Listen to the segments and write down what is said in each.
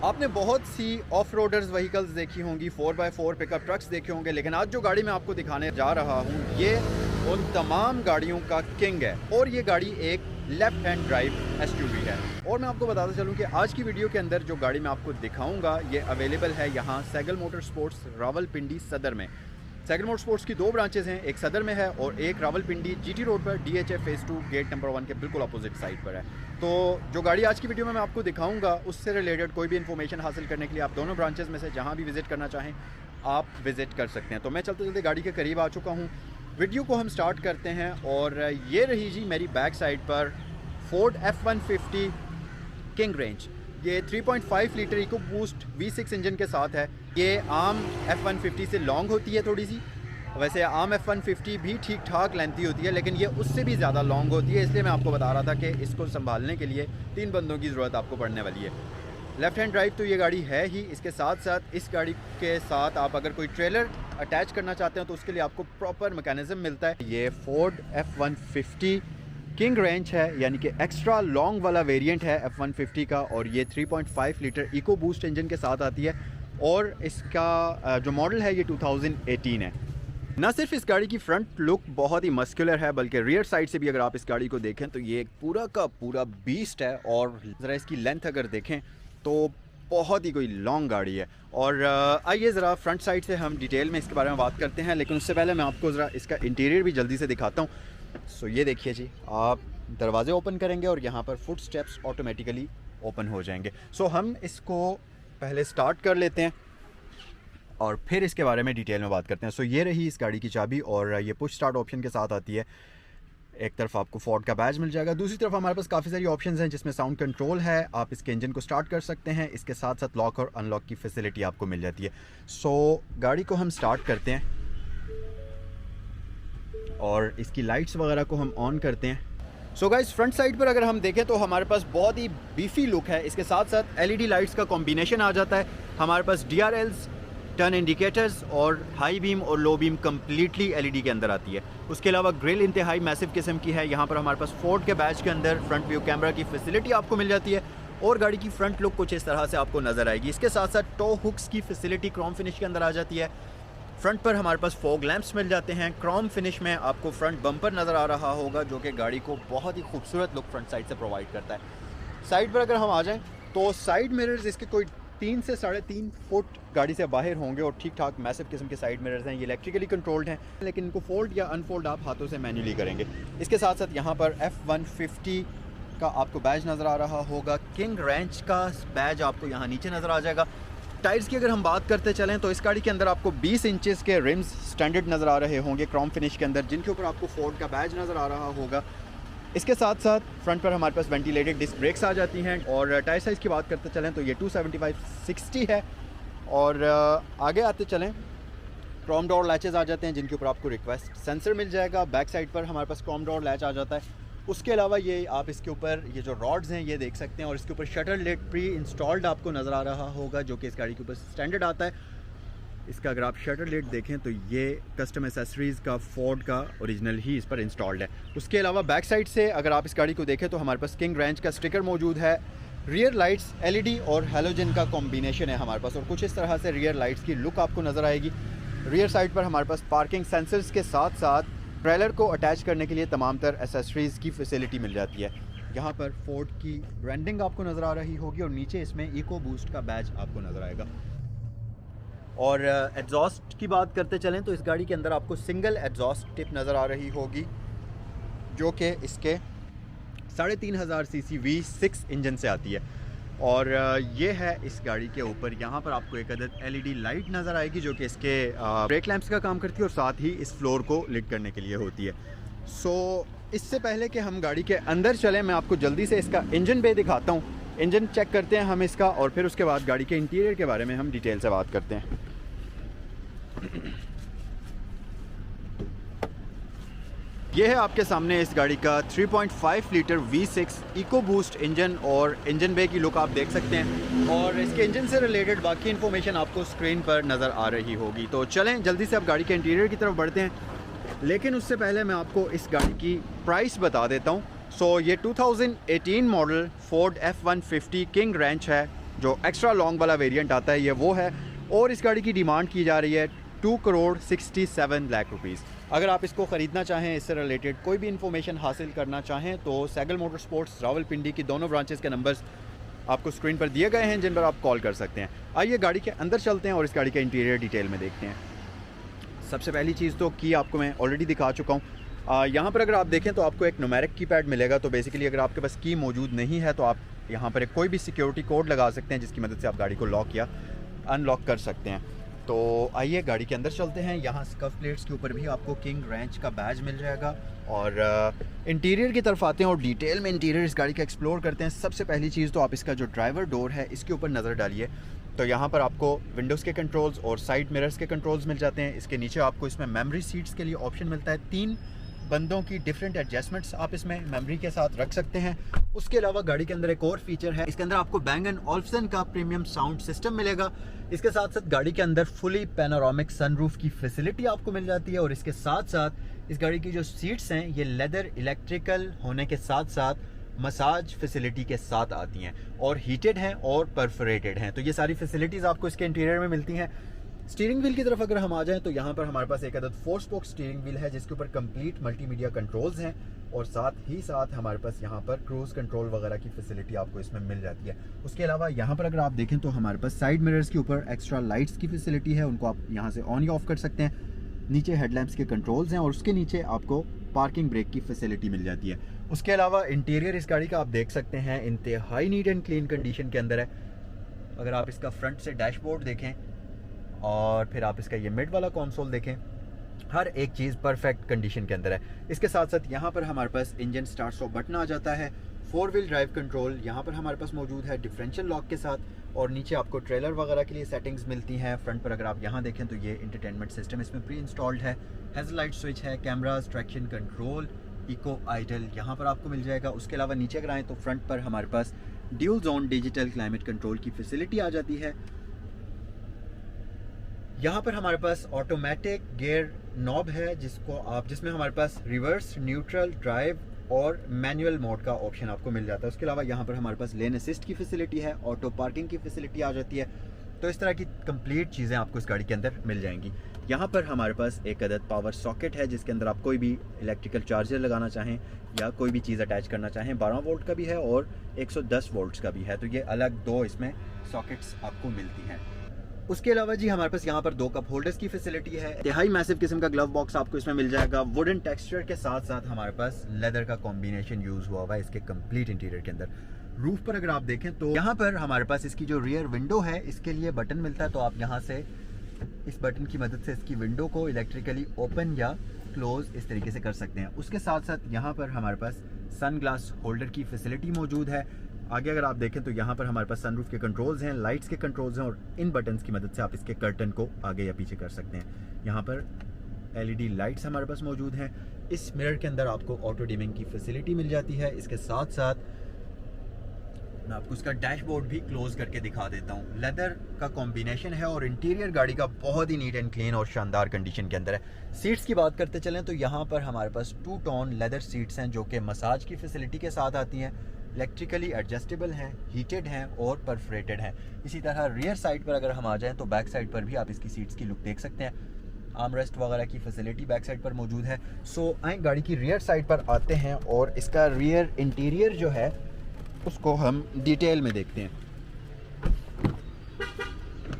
आपने बहुत सी of roaders vehicles देखी होंगी, 4x4 पिकअप ट्रक्स देखे होंगे, लेकिन आज जो गाड़ी मैं आपको दिखाने जा रहा हूँ ये उन तमाम गाड़ियों का किंग है। और ये गाड़ी एक लेफ़्ट हैंड ड्राइव एसयूवी है। और मैं आपको बताता चलूँ कि आज की वीडियो के अंदर जो गाड़ी मैं आपको दिखाऊंगा ये अवेलेबल है यहाँ सैगल मोटर स्पोर्ट्स रावलपिंडी सदर में। सैगल मोटर स्पोर्ट्स की दो ब्रांचेस हैं, एक सदर में है और एक रावलपिंडी जीटी रोड पर DHA फेज़ 2 गेट नंबर 1 के बिल्कुल अपोजिट साइड पर है। तो जो गाड़ी आज की वीडियो में मैं आपको दिखाऊंगा उससे रिलेटेड कोई भी इन्फॉर्मेशन हासिल करने के लिए आप दोनों ब्रांचेस में से जहां भी विज़िट करना चाहें आप विज़िट कर सकते हैं। तो मैं चलते चलते गाड़ी के करीब आ चुका हूं। वीडियो को हम स्टार्ट करते हैं और ये रही जी मेरी बैक साइड पर फोर्ड F-150 किंग रेंज। ये 3.5 litre eco boost V6 engine के साथ है। ये आम F-150 से लॉन्ग होती है थोड़ी सी, वैसे आम F-150 भी ठीक ठाक लेंथी होती है लेकिन ये उससे भी ज़्यादा लॉन्ग होती है, इसलिए मैं आपको बता रहा था कि इसको संभालने के लिए 3 बंदों की ज़रूरत आपको पड़ने वाली है। लेफ़्ट हैंड ड्राइव तो ये गाड़ी है ही, इसके साथ साथ इस गाड़ी के साथ आप अगर कोई ट्रेलर अटैच करना चाहते हैं तो उसके लिए आपको प्रॉपर मैकेनिज़्म मिलता है। ये फोर्ड F-150 किंग रेंज है, यानी कि एक्स्ट्रा लॉन्ग वाला वेरिएंट है F-150 का, और ये 3.5 लीटर इको बूस्ट इंजन के साथ आती है और इसका जो मॉडल है ये 2018 है। ना सिर्फ इस गाड़ी की फ्रंट लुक बहुत ही मस्कुलर है बल्कि रियर साइड से भी अगर आप इस गाड़ी को देखें तो ये एक पूरा का पूरा बीस्ट है। और ज़रा इसकी लेंथ अगर देखें तो बहुत ही कोई लॉन्ग गाड़ी है। और आइए ज़रा फ्रंट साइड से हम डिटेल में इसके बारे में बात करते हैं, लेकिन उससे पहले मैं आपको ज़रा इसका इंटीरियर भी जल्दी से दिखाता हूँ। सो ये देखिए जी, आप दरवाजे ओपन करेंगे और यहाँ पर फुट स्टेप्स ऑटोमेटिकली ओपन हो जाएंगे। सो हम इसको पहले स्टार्ट कर लेते हैं और फिर इसके बारे में डिटेल में बात करते हैं। सो ये रही इस गाड़ी की चाबी और ये पुश स्टार्ट ऑप्शन के साथ आती है। एक तरफ आपको फोर्ड का बैज मिल जाएगा, दूसरी तरफ हमारे पास काफ़ी सारी ऑप्शंस हैं जिसमें साउंड कंट्रोल है, आप इसके इंजन को स्टार्ट कर सकते हैं, इसके साथ साथ लॉक और अनलॉक की फैसिलिटी आपको मिल जाती है। सो गाड़ी को हम स्टार्ट करते हैं और इसकी लाइट्स वगैरह को हम ऑन करते हैं। सो गाइस, फ्रंट साइड पर अगर हम देखें तो हमारे पास बहुत ही बीफी लुक है, इसके साथ साथ LED लाइट्स का कॉम्बिनेशन आ जाता है। हमारे पास DRLs, टर्न इंडिकेटर्स और हाई बीम और लो बीम कम्प्लीटली LED के अंदर आती है। उसके अलावा ग्रिल इंतहाई मैसिव किस्म की है। यहाँ पर हमारे पास फोर्ड के बैच के अंदर फ्रंट व्यू कैमरा की फैसिलिटी आपको मिल जाती है और गाड़ी की फ्रंट लुक कुछ इस तरह से आपको नज़र आएगी। इसके साथ साथ टो हुक्स की फैसिलिटी क्रोम फिनिश के अंदर आ जाती है। फ्रंट पर हमारे पास फॉग लैंप्स मिल जाते हैं, क्रोम फिनिश में आपको फ्रंट बम्पर नज़र आ रहा होगा जो कि गाड़ी को बहुत ही खूबसूरत लुक फ्रंट साइड से प्रोवाइड करता है। साइड पर अगर हम आ जाएं तो साइड मिरर्स इसके कोई 3 से 3.5 फुट गाड़ी से बाहर होंगे और ठीक ठाक मैसिव किस्म के साइड मिरर्स हैं। ये इलेक्ट्रिकली कंट्रोल्ड हैं लेकिन इनको फोल्ड या अनफोल्ड आप हाथों से मैन्युअली करेंगे। इसके साथ साथ यहाँ पर F-150 का आपको बैज नज़र आ रहा होगा, किंग रेंज का बैज आपको यहाँ नीचे नज़र आ जाएगा। टायर्स की अगर हम बात करते चलें तो इस गाड़ी के अंदर आपको 20 इंचेस के रिम्स स्टैंडर्ड नज़र आ रहे होंगे क्रोम फिनिश के अंदर, जिनके ऊपर आपको फोर्ड का बैज नज़र आ रहा होगा। इसके साथ साथ फ्रंट पर हमारे पास वेंटिलेटेड डिस्क ब्रेक्स आ जाती हैं। और टायर साइज़ की बात करते चलें तो ये 275/60 है। और आगे आते चलें, क्रोम डोर लैचेस आ जाते हैं जिनके ऊपर आपको रिक्वेस्ट सेंसर मिल जाएगा। बैक साइड पर हमारे पास क्रोम डोर लैच आ जाता है। उसके अलावा ये आप इसके ऊपर ये जो रॉड्स हैं ये देख सकते हैं और इसके ऊपर शटर लिड प्री इंस्टॉल्ड आपको नज़र आ रहा होगा जो कि इस गाड़ी के ऊपर स्टैंडर्ड आता है। इसका अगर आप शटर लिड देखें तो ये कस्टम एसेसरीज़ का फोर्ड का ओरिजिनल ही इस पर इंस्टॉल्ड है। उसके अलावा बैक साइड से अगर आप इस गाड़ी को देखें तो हमारे पास किंग रेंज का स्टिकर मौजूद है। रियर लाइट्स LED और हैलोजन का कॉम्बिनेशन है हमारे पास और कुछ इस तरह से रियर लाइट्स की लुक आपको नज़र आएगी। रियर साइड पर हमारे पास पार्किंग सेंसर्स के साथ साथ ट्रेलर को अटैच करने के लिए तमाम तर एसेसरीज़ की फैसिलिटी मिल जाती है। यहाँ पर फोर्ड की ब्रांडिंग आपको नज़र आ रही होगी और नीचे इसमें इको बूस्ट का बैज आपको नज़र आएगा। और एग्जॉस्ट की बात करते चलें तो इस गाड़ी के अंदर आपको सिंगल एग्जॉस्ट टिप नज़र आ रही होगी जो कि इसके 3500 cc V6 इंजन से आती है। और ये है इस गाड़ी के ऊपर, यहाँ पर आपको एक अदद LED लाइट नज़र आएगी जो कि इसके ब्रेक लैंप्स का काम करती है और साथ ही इस फ्लोर को लिट करने के लिए होती है। सो इससे पहले कि हम गाड़ी के अंदर चलें मैं आपको जल्दी से इसका इंजन बे दिखाता हूँ। इंजन चेक करते हैं हम इसका और फिर उसके बाद गाड़ी के इंटीरियर के बारे में हम डिटेल से बात करते हैं। ये है आपके सामने इस गाड़ी का 3.5 litre V6 EcoBoost engine और इंजन बे की लुक आप देख सकते हैं और इसके इंजन से रिलेटेड बाकी इन्फॉर्मेशन आपको स्क्रीन पर नज़र आ रही होगी। तो चलें जल्दी से अब गाड़ी के इंटीरियर की तरफ बढ़ते हैं, लेकिन उससे पहले मैं आपको इस गाड़ी की प्राइस बता देता हूँ। सो ये 2018 model Ford F-150 king range है जो एक्स्ट्रा लॉन्ग वाला वेरिएंट आता है ये वो है, और इस गाड़ी की डिमांड की जा रही है 2,67 लाख रुपीज़। अगर आप इसको ख़रीदना चाहें, इससे रिलेटेड कोई भी इन्फॉर्मेशन हासिल करना चाहें तो सैगल मोटर स्पोर्ट्स रावलपिंडी की दोनों ब्रांचेस के नंबर्स आपको स्क्रीन पर दिए गए हैं जिन पर आप कॉल कर सकते हैं। आइए गाड़ी के अंदर चलते हैं और इस गाड़ी का इंटीरियर डिटेल में देखते हैं। सबसे पहली चीज़ तो की आपको मैं ऑलरेडी दिखा चुका हूँ। यहाँ पर अगर आप देखें तो आपको एक न्यूमेरिक कीपैड मिलेगा। तो बेसिकली अगर आपके पास की मौजूद नहीं है तो आप यहाँ पर कोई भी सिक्योरिटी कोड लगा सकते हैं जिसकी मदद से आप गाड़ी को लॉक या अनलॉक कर सकते हैं। तो आइए गाड़ी के अंदर चलते हैं। यहाँ स्कफ प्लेट्स के ऊपर भी आपको किंग रैंच का बैज मिल जाएगा। और इंटीरियर की तरफ आते हैं और डिटेल में इंटीरियर इस गाड़ी का एक्सप्लोर करते हैं। सबसे पहली चीज़ तो आप इसका जो ड्राइवर डोर है इसके ऊपर नज़र डालिए। तो यहाँ पर आपको विंडोज़ के कंट्रोल्स और साइड मिरर्स के कंट्रोल्स मिल जाते हैं। इसके नीचे आपको इसमें मेमोरी सीट्स के लिए ऑप्शन मिलता है। 3 बंदों की डिफरेंट एडजस्टमेंट्स आप इसमें मेमोरी के साथ रख सकते हैं। उसके अलावा गाड़ी के अंदर एक और फीचर है, इसके अंदर आपको बैंग & ओल्ufsen का प्रीमियम साउंड सिस्टम मिलेगा। इसके साथ साथ गाड़ी के अंदर फुली पैनोरामिक सनरूफ की फैसिलिटी आपको मिल जाती है। और इसके साथ साथ इस गाड़ी की जो सीट्स हैं ये लेदर इलेक्ट्रिकल होने के साथ साथ मसाज फैसिलिटी के साथ आती हैं और हीटेड हैं और परफोरेटेड हैं। तो ये सारी फैसिलिटीज़ आपको इसके इंटीरियर में मिलती हैं। स्टीयरिंग व्हील की तरफ अगर हम आ जाएं तो यहाँ पर हमारे पास एक अदद 4 स्पोक स्टीयरिंग व्हील है जिसके ऊपर कंप्लीट मल्टीमीडिया कंट्रोल्स हैं और साथ ही साथ हमारे पास यहाँ पर क्रूज कंट्रोल वगैरह की फैसिलिटी आपको इसमें मिल जाती है। उसके अलावा यहाँ पर अगर आप देखें तो हमारे पास साइड मिरर्स के ऊपर एक्स्ट्रा लाइट्स की फैसिलिटी है, उनको आप यहाँ से ऑन या ऑफ कर सकते हैं। नीचे हेडलैम्प्स के कंट्रोल्स हैं और उसके नीचे आपको पार्किंग ब्रेक की फैसिलिटी मिल जाती है। उसके अलावा इंटीरियर इस गाड़ी का आप देख सकते हैं इंतहाई नीट एंड क्लीन कंडीशन के अंदर है। अगर आप इसका फ्रंट से डैशबोर्ड देखें और फिर आप इसका ये मिड वाला कंसोल देखें, हर एक चीज़ परफेक्ट कंडीशन के अंदर है। इसके साथ साथ यहाँ पर हमारे पास इंजन स्टार्ट स्टॉप बटन आ जाता है। 4 व्हील ड्राइव कंट्रोल यहाँ पर हमारे पास मौजूद है डिफरेंशियल लॉक के साथ, और नीचे आपको ट्रेलर वगैरह के लिए सेटिंग्स मिलती हैं। फ्रंट पर अगर आप यहाँ देखें तो ये इंटरटेनमेंट सिस्टम इसमें प्री इंस्टॉल्ड है। हेडलाइट स्विच है, cameras, traction control, eco idle यहाँ पर आपको मिल जाएगा। उसके अलावा नीचे अगर आएँ तो फ्रंट पर हमारे पास dual zone digital climate control की फैसिलिटी आ जाती है। यहाँ पर हमारे पास ऑटोमेटिक गियर नॉब है जिसमें हमारे पास रिवर्स, न्यूट्रल, ड्राइव और मैनुअल मोड का ऑप्शन आपको मिल जाता है। उसके अलावा यहाँ पर हमारे पास लेन असिस्ट की फैसिलिटी है, ऑटो पार्किंग की फैसिलिटी आ जाती है। तो इस तरह की कंप्लीट चीज़ें आपको इस गाड़ी के अंदर मिल जाएंगी। यहाँ पर हमारे पास एक अदद पावर सॉकेट है जिसके अंदर आप कोई भी इलेक्ट्रिकल चार्जर लगाना चाहें या कोई भी चीज़ अटैच करना चाहें। 12 वोल्ट का भी है और 110 वोल्ट्स का भी है। तो ये अलग 2 इसमें सॉकेट्स आपको मिलती हैं। उसके अलावा जी हमारे पास यहाँ पर 2 कप होल्डर्स की फैसिलिटी है। इंतहाई मैसिव किस्म का ग्लव बॉक्स आपको इसमें मिल जाएगा। वुडन टेक्सचर के साथ साथ हमारे पास लेदर का कॉम्बिनेशन यूज़ हुआ है इसके कंप्लीट इंटीरियर के अंदर। रूफ पर अगर आप देखें तो यहाँ पर हमारे पास इसकी जो रियर विंडो है इसके लिए बटन मिलता है। तो आप यहाँ से इस बटन की मदद से इसकी विंडो को इलेक्ट्रिकली ओपन या क्लोज इस तरीके से कर सकते हैं। उसके साथ साथ यहाँ पर हमारे पास सन ग्लास होल्डर की फैसिलिटी मौजूद है। आगे अगर आप देखें तो यहाँ पर हमारे पास सनरूफ के कंट्रोल्स हैं, लाइट्स के कंट्रोल्स हैं और इन बटन्स की मदद से आप इसके कर्टन को आगे या पीछे कर सकते हैं। यहाँ पर LED लाइट्स हमारे पास मौजूद हैं। इस मिरर के अंदर आपको ऑटो डिमिंग की फैसिलिटी मिल जाती है। इसके साथ साथ मैं आपको इसका डैशबोर्ड भी क्लोज करके दिखा देता हूँ। लेदर का कॉम्बिनेशन है और इंटीरियर गाड़ी का बहुत ही नीट एंड क्लीन और शानदार कंडीशन के अंदर है। सीट्स की बात करते चलें तो यहाँ पर हमारे पास 2 टोन लेदर सीट्स हैं जो कि मसाज की फैसिलिटी के साथ आती हैं, इलेक्ट्रिकली एडजस्टेबल हैं, हीटेड हैं और परफोरेटेड हैं। इसी तरह रियर साइड पर अगर हम आ जाएं तो बैक साइड पर भी आप इसकी सीट्स की लुक देख सकते हैं। आर्मरेस्ट वगैरह की फैसिलिटी बैक साइड पर मौजूद है। सो आए गाड़ी की रियर साइड पर आते हैं और इसका रियर इंटीरियर जो है उसको हम डिटेल में देखते हैं।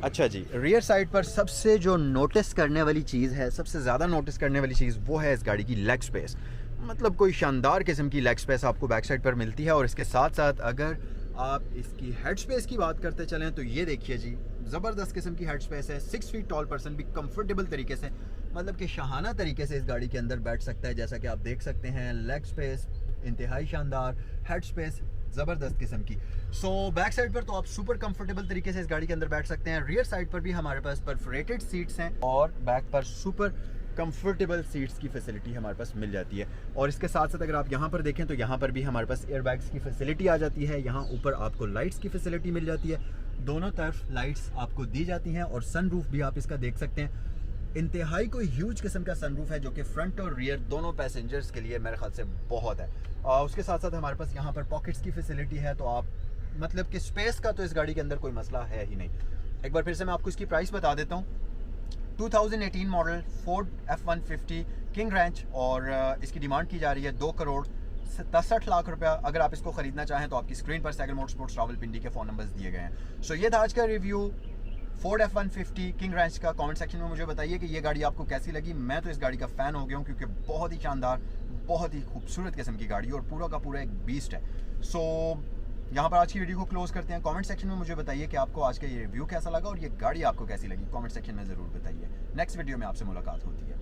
अच्छा जी, रियर साइड पर सबसे जो नोटिस करने वाली चीज़ है, सबसे ज़्यादा नोटिस करने वाली चीज़ वो है इस गाड़ी की लेग स्पेस। मतलब कोई शानदार किस्म की लेग स्पेस आपको बैक साइड पर मिलती है। और इसके साथ साथ अगर आप इसकी हेड स्पेस की बात करते चलें तो ये देखिए जी, ज़बरदस्त किस्म की हेड स्पेस है। 6 फीट टॉल पर्सन भी कंफर्टेबल तरीके से, मतलब कि शाहाना तरीके से इस गाड़ी के अंदर बैठ सकता है। जैसा कि आप देख सकते हैं, लेग स्पेस इंतहाई शानदार, हेड स्पेस ज़बरदस्त किस्म की। सो बैक साइड पर तो आप सुपर कंफर्टेबल तरीके से इस गाड़ी के अंदर बैठ सकते हैं। रियर साइड पर भी हमारे पास परफोरेटेड सीट्स हैं और बैक पर सुपर कंफर्टेबल सीट्स की फैसिलिटी हमारे पास मिल जाती है। और इसके साथ साथ अगर आप यहाँ पर देखें तो यहाँ पर भी हमारे पास एयरबैग्स की फैसिलिटी आ जाती है। यहाँ ऊपर आपको लाइट्स की फैसिलिटी मिल जाती है, दोनों तरफ लाइट्स आपको दी जाती हैं। और सनरूफ भी आप इसका देख सकते हैं, इंतहाई कोई ह्यूज किस्म का सनरूफ है जो कि फ्रंट और रियर दोनों पैसेंजर्स के लिए मेरे ख्याल से बहुत है। उसके साथ साथ हमारे पास यहाँ पर पॉकेट्स की फैसिलिटी है, तो आप मतलब कि स्पेस का तो इस गाड़ी के अंदर कोई मसला है ही नहीं। एक बार फिर से मैं आपको इसकी प्राइस बता देता हूँ। 2018 model Ford F-150 king ranch, और इसकी डिमांड की जा रही है 2,67,00,000 रुपया। अगर आप इसको खरीदना चाहें तो आपकी स्क्रीन पर साइकिल मोटरस्पोर्ट्स रावलपिंडी के फ़ोन नंबर्स दिए गए हैं। सो ये था आज का review Ford F-150 king ranch का। कमेंट सेक्शन में मुझे बताइए कि ये गाड़ी आपको कैसी लगी। मैं तो इस गाड़ी का फ़ैन हो गया हूँ क्योंकि बहुत ही शानदार, बहुत ही खूबसूरत किस्म की गाड़ी और पूरा का पूरा एक बीस्ट है। सो यहाँ पर आज की वीडियो को क्लोज करते हैं। कमेंट सेक्शन में मुझे बताइए कि आपको आज का ये रिव्यू कैसा लगा और ये गाड़ी आपको कैसी लगी। कमेंट सेक्शन में ज़रूर बताइए। नेक्स्ट वीडियो में आपसे मुलाकात होती है।